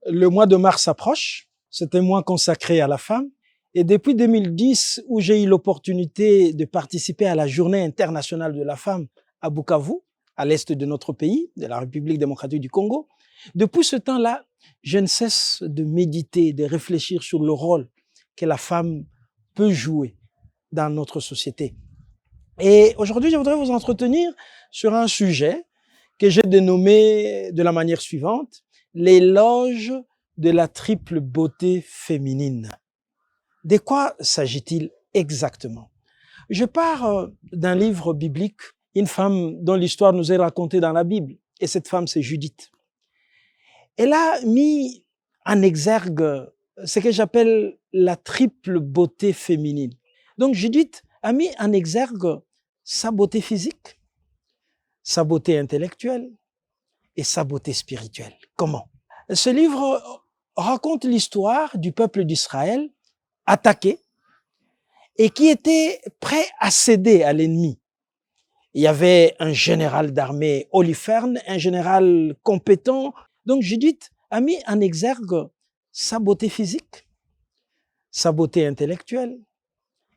Le mois de mars approche, c'est un mois consacré à la femme. Et depuis 2010, où j'ai eu l'opportunité de participer à la Journée internationale de la femme à Bukavu, à l'est de notre pays, de la République démocratique du Congo, depuis ce temps-là, je ne cesse de méditer, de réfléchir sur le rôle que la femme peut jouer dans notre société. Et aujourd'hui, je voudrais vous entretenir sur un sujet que j'ai dénommé de la manière suivante, l'éloge de la triple beauté féminine. De quoi s'agit-il exactement? Je pars d'un livre biblique, une femme dont l'histoire nous est racontée dans la Bible, et cette femme, c'est Judith. Elle a mis en exergue ce que j'appelle la triple beauté féminine. Donc Judith a mis en exergue sa beauté physique, sa beauté intellectuelle et sa beauté spirituelle. Comment? Ce livre raconte l'histoire du peuple d'Israël attaqué et qui était prêt à céder à l'ennemi. Il y avait un général d'armée, Holoferne, un général compétent. Donc Judith a mis en exergue sa beauté physique, sa beauté intellectuelle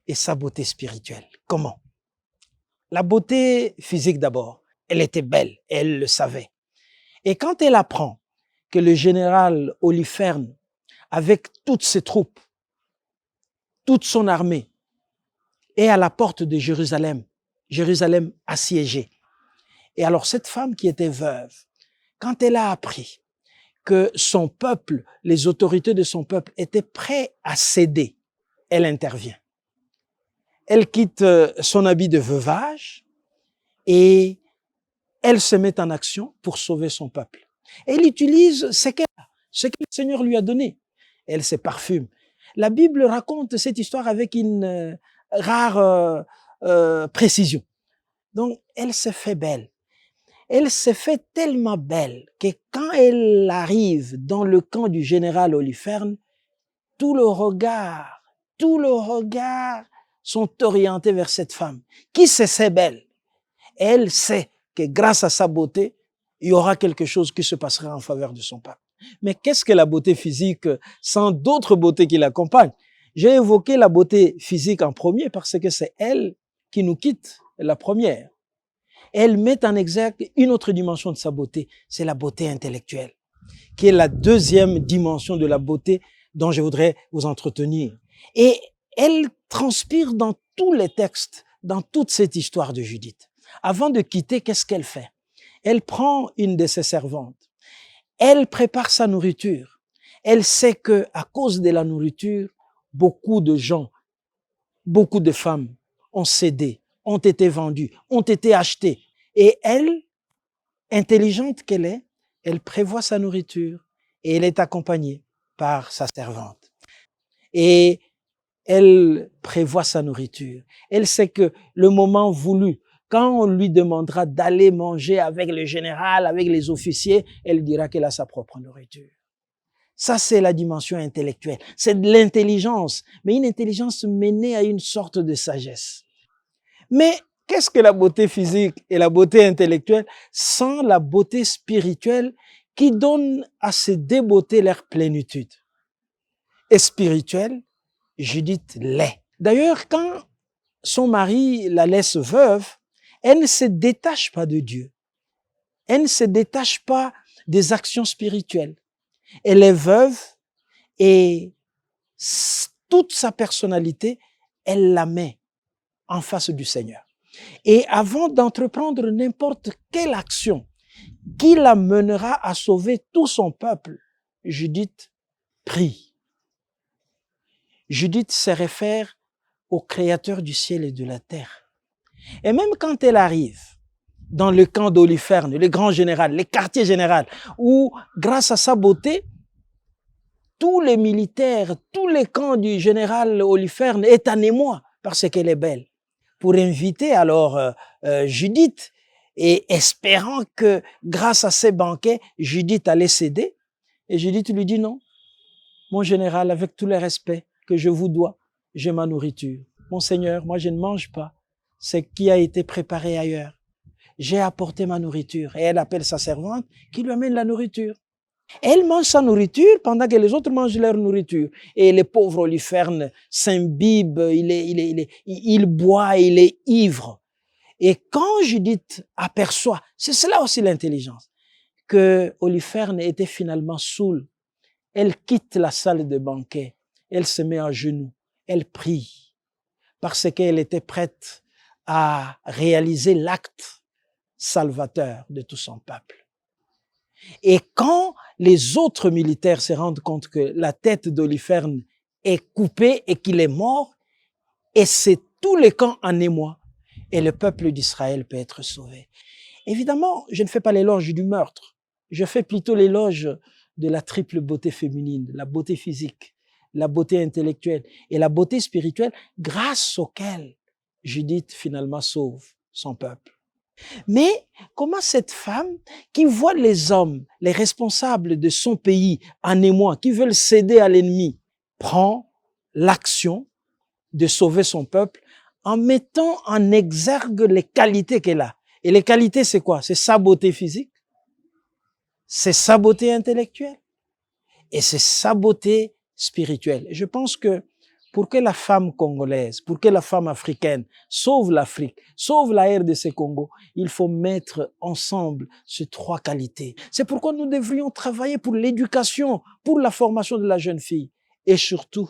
et sa beauté spirituelle. Comment? La beauté physique d'abord, elle était belle, elle le savait. Et quand elle apprend que le général Holoferne, avec toutes ses troupes, toute son armée, est à la porte de Jérusalem, Jérusalem assiégée. Et alors cette femme qui était veuve, quand elle a appris que son peuple, les autorités de son peuple étaient prêts à céder, elle intervient. Elle quitte son habit de veuvage et elle se met en action pour sauver son peuple. Elle utilise ce que le Seigneur lui a donné. Elle se parfume. La Bible raconte cette histoire avec une rare précision. Donc, elle se fait belle. Elle se fait tellement belle que quand elle arrive dans le camp du général Holoferne, tout le regard sont orientés vers cette femme qui se sait belle. Elle sait que grâce à sa beauté, il y aura quelque chose qui se passera en faveur de son peuple. Mais qu'est-ce que la beauté physique sans d'autres beautés qui l'accompagnent? J'ai évoqué la beauté physique en premier parce que c'est elle qui nous quitte, la première. Elle met en exergue une autre dimension de sa beauté, c'est la beauté intellectuelle, qui est la deuxième dimension de la beauté dont je voudrais vous entretenir. Et elle transpire dans tous les textes, dans toute cette histoire de Judith. Avant de quitter, qu'est-ce qu'elle fait? Elle prend une de ses servantes. Elle prépare sa nourriture. Elle sait que à cause de la nourriture, beaucoup de gens, beaucoup de femmes ont cédé, ont été vendues, ont été achetées. Et elle, intelligente qu'elle est, elle prévoit sa nourriture et elle est accompagnée par sa servante. Et elle prévoit sa nourriture. Elle sait que le moment voulu, quand on lui demandera d'aller manger avec le général, avec les officiers, elle dira qu'elle a sa propre nourriture. Ça, c'est la dimension intellectuelle. C'est de l'intelligence, mais une intelligence menée à une sorte de sagesse. Mais qu'est-ce que la beauté physique et la beauté intellectuelle sans la beauté spirituelle qui donne à ces deux beautés leur plénitude? Et spirituelle, Judith l'est. D'ailleurs, quand son mari la laisse veuve, elle ne se détache pas de Dieu. Elle ne se détache pas des actions spirituelles. Elle est veuve et toute sa personnalité, elle la met en face du Seigneur. Et avant d'entreprendre n'importe quelle action qui la mènera à sauver tout son peuple, Judith prie. Judith se réfère au Créateur du ciel et de la terre. Et même quand elle arrive dans le camp d'Holoferne, le grand général, le quartier général, où grâce à sa beauté, tous les militaires, tous les camps du général Holoferne est en émoi parce qu'elle est belle. Pour inviter alors Judith et espérant que grâce à ces banquets, Judith allait céder. Et Judith lui dit non, mon général, avec tout le respect que je vous dois, j'ai ma nourriture. Mon Seigneur, moi je ne mange pas ce qui a été préparé ailleurs. J'ai apporté ma nourriture. Et elle appelle sa servante qui lui amène la nourriture. Elle mange sa nourriture pendant que les autres mangent leur nourriture. Et le pauvre Holopherne s'imbibe, il boit, il est ivre. Et quand Judith aperçoit, c'est cela aussi l'intelligence, que Holopherne était finalement saoul, elle quitte la salle de banquet, elle se met à genoux, elle prie, parce qu'elle était prête à réaliser l'acte salvateur de tout son peuple. Et quand les autres militaires se rendent compte que la tête d'Holopherne est coupée et qu'il est mort, et c'est tout le camp en émoi, et le peuple d'Israël peut être sauvé. Évidemment, je ne fais pas l'éloge du meurtre, je fais plutôt l'éloge de la triple beauté féminine, la beauté physique, la beauté intellectuelle et la beauté spirituelle, grâce auquel Judith finalement sauve son peuple. Mais comment cette femme qui voit les hommes, les responsables de son pays en émoi, qui veulent céder à l'ennemi, prend l'action de sauver son peuple en mettant en exergue les qualités qu'elle a. Et les qualités, c'est quoi? C'est sa beauté physique, c'est sa beauté intellectuelle et c'est sa beauté spirituelle. Et je pense que pour que la femme congolaise, pour que la femme africaine sauve l'Afrique, sauve la RDC Congo, il faut mettre ensemble ces trois qualités. C'est pourquoi nous devrions travailler pour l'éducation, pour la formation de la jeune fille et surtout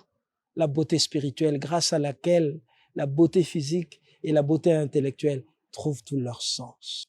la beauté spirituelle grâce à laquelle la beauté physique et la beauté intellectuelle trouvent tout leur sens.